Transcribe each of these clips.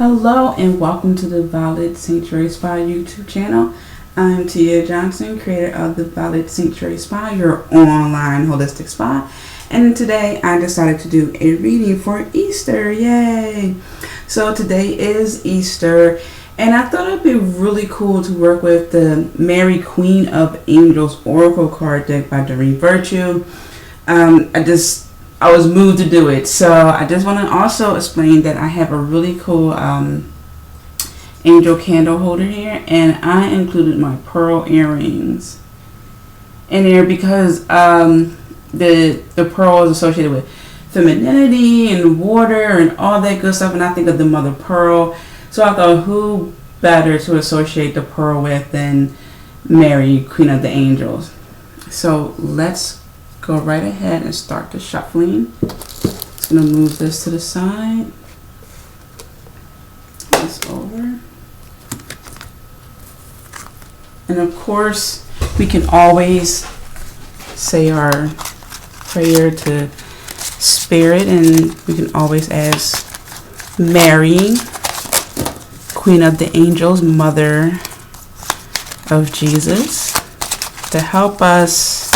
Hello and welcome to the Violet Sanctuary Spa YouTube channel. I'm Tia Johnson, creator of the Violet Sanctuary Spa, your online holistic spa. And today I decided to do a reading for Easter. Yay! So today is Easter and I thought it'd be really cool to work with the Mary Queen of Angels Oracle card deck by Doreen Virtue. I was moved to do it. So I just want to also explain that I have a really cool angel candle holder here, and I included my pearl earrings in there because the pearl is associated with femininity and water and all that good stuff, and I think of the mother pearl. So I thought, who better to associate the pearl with than Mary, Queen of the Angels? So let's go right ahead and start the shuffling. Just gonna move this to the side. This over. And of course, we can always say our prayer to Spirit, and we can always ask Mary, Queen of the Angels, Mother of Jesus, to help us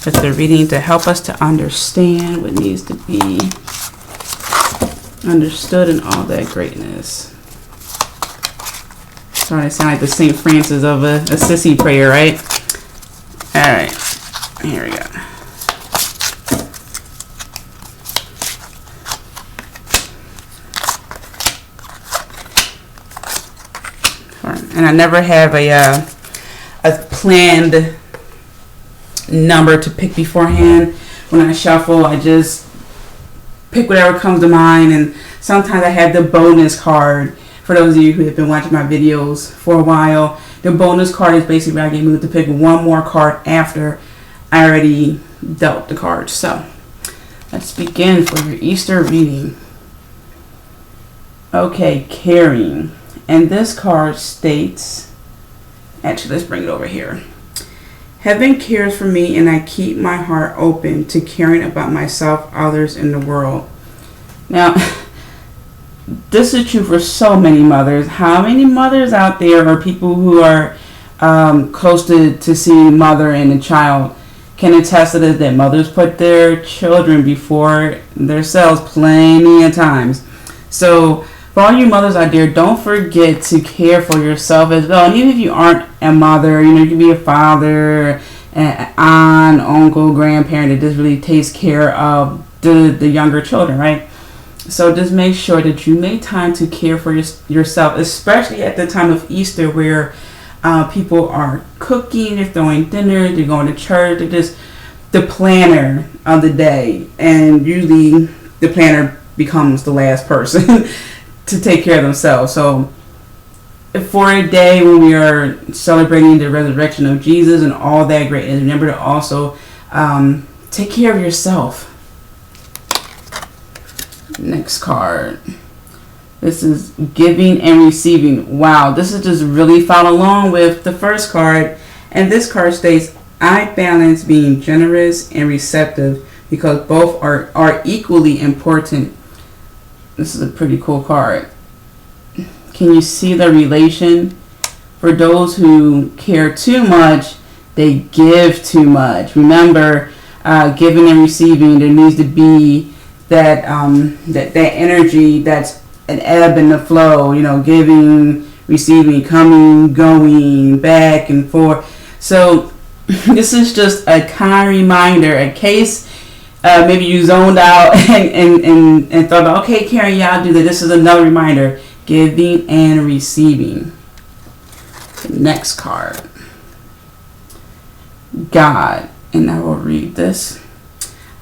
with the reading, to help us to understand what needs to be understood and all that greatness. Starting to sound like the St. Francis of a sissy prayer, right? Alright, here we go. And I never have a planned number to pick beforehand. When I shuffle, I just pick whatever comes to mind, and sometimes I have the bonus card. For those of you who have been watching my videos for a while, the bonus card is basically where I get moved to pick one more card after I already dealt the cards. So let's begin for your Easter reading. Okay, caring. And this card states, actually let's bring it over here. Heaven cares for me, and I keep my heart open to caring about myself, others, and the world. Now, this is true for so many mothers. How many mothers out there, or people who are close to seeing mother and a child, can attest to this, that mothers put their children before themselves plenty of times. So for all you mothers out there, don't forget to care for yourself as well. And even if you aren't a mother, you can be a father, an aunt, uncle, grandparent that just really takes care of the younger children, right? So just make sure that you make time to care for yourself, especially at the time of Easter, where people are cooking, they're throwing dinner, they're going to church, they're just the planner of the day. And usually the planner becomes the last person to take care of themselves. So for a day when we are celebrating the resurrection of Jesus and all that greatness, remember to also take care of yourself. Next card. This is giving and receiving. Wow, this is just really following along with the first card. And this card states, I balance being generous and receptive because both are equally important. This is a pretty cool card. Can you see the relation? For those who care too much, they give too much. Remember, giving and receiving, there needs to be that energy that's an ebb and a flow. Giving, receiving, coming, going, back and forth. So this is just a kind reminder, in case maybe you zoned out and thought about, okay, Karen, yeah, I'll do that. This is another reminder. Giving and receiving. Next card. God. And I will read this.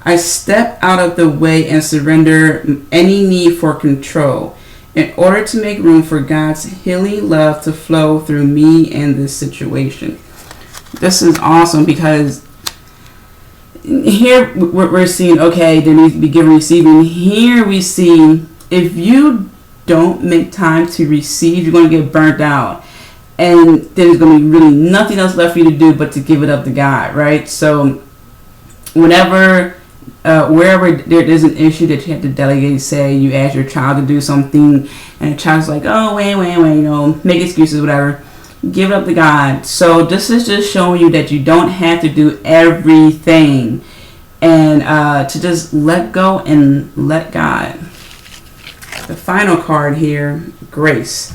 I step out of the way and surrender any need for control in order to make room for God's healing love to flow through me and this situation. This is awesome because here we're seeing, okay, there needs to be giving and receiving. Here we see, if you don't make time to receive, you're going to get burnt out. And there's going to be really nothing else left for you to do but to give it up to God, right? So whenever wherever there is an issue that you have to delegate, say you ask your child to do something and the child's like, oh, wait, make excuses, whatever, give it up to God. So this is just showing you that you don't have to do everything, and to just let go and let God. The final card here, grace.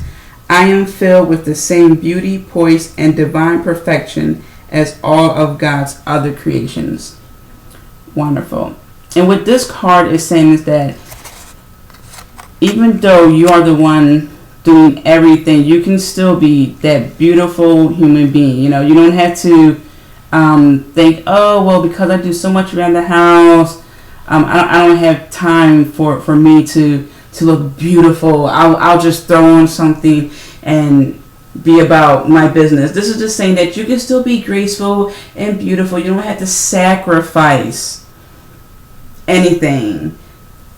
I am filled with the same beauty, poise, and divine perfection as all of God's other creations. Wonderful. And what this card is saying is that even though you are the one doing everything, you can still be that beautiful human being. You don't have to think, oh, well, because I do so much around the house, I don't have time for me to look beautiful. I'll just throw on something and be about my business. This is just saying that you can still be graceful and beautiful. You don't have to sacrifice anything,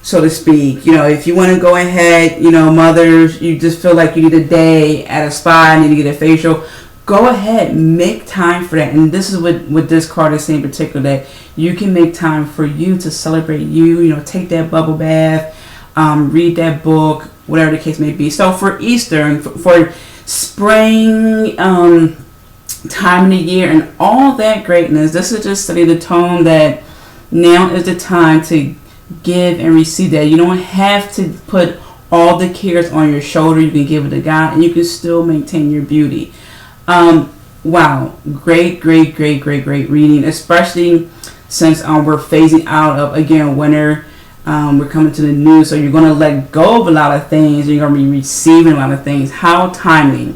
so to speak. If you want to go ahead, mothers, you just feel like you need a day at a spa, need to get a facial, go ahead, make time for that. And this is what this card is saying in particular, that you can make time for you to celebrate you, take that bubble bath, read that book, whatever the case may be. So for Easter and for spring time of the year and all that greatness, this is just setting the tone that now is the time to give and receive that. You don't have to put all the cares on your shoulder. You can give it to God and you can still maintain your beauty. Wow, great reading, especially since we're phasing out of, again, winter. We're coming to the new, so you're going to let go of a lot of things. You're going to be receiving a lot of things. How timely.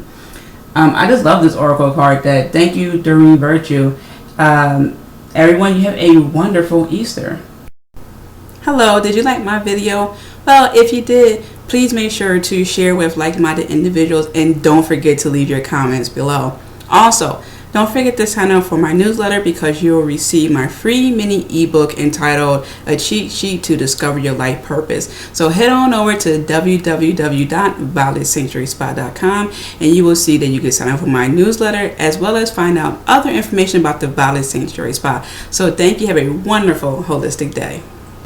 I just love this oracle card. Thank you, Doreen Virtue. Everyone, you have a wonderful Easter. Hello, did you like my video? Well, if you did, please make sure to share with like-minded individuals and don't forget to leave your comments below. Also, don't forget to sign up for my newsletter because you'll receive my free mini ebook entitled A Cheat Sheet to Discover Your Life Purpose. So head on over to www.violetsanctuaryspa.com and you will see that you can sign up for my newsletter as well as find out other information about the Violet Sanctuary Spa. So thank you. Have a wonderful holistic day.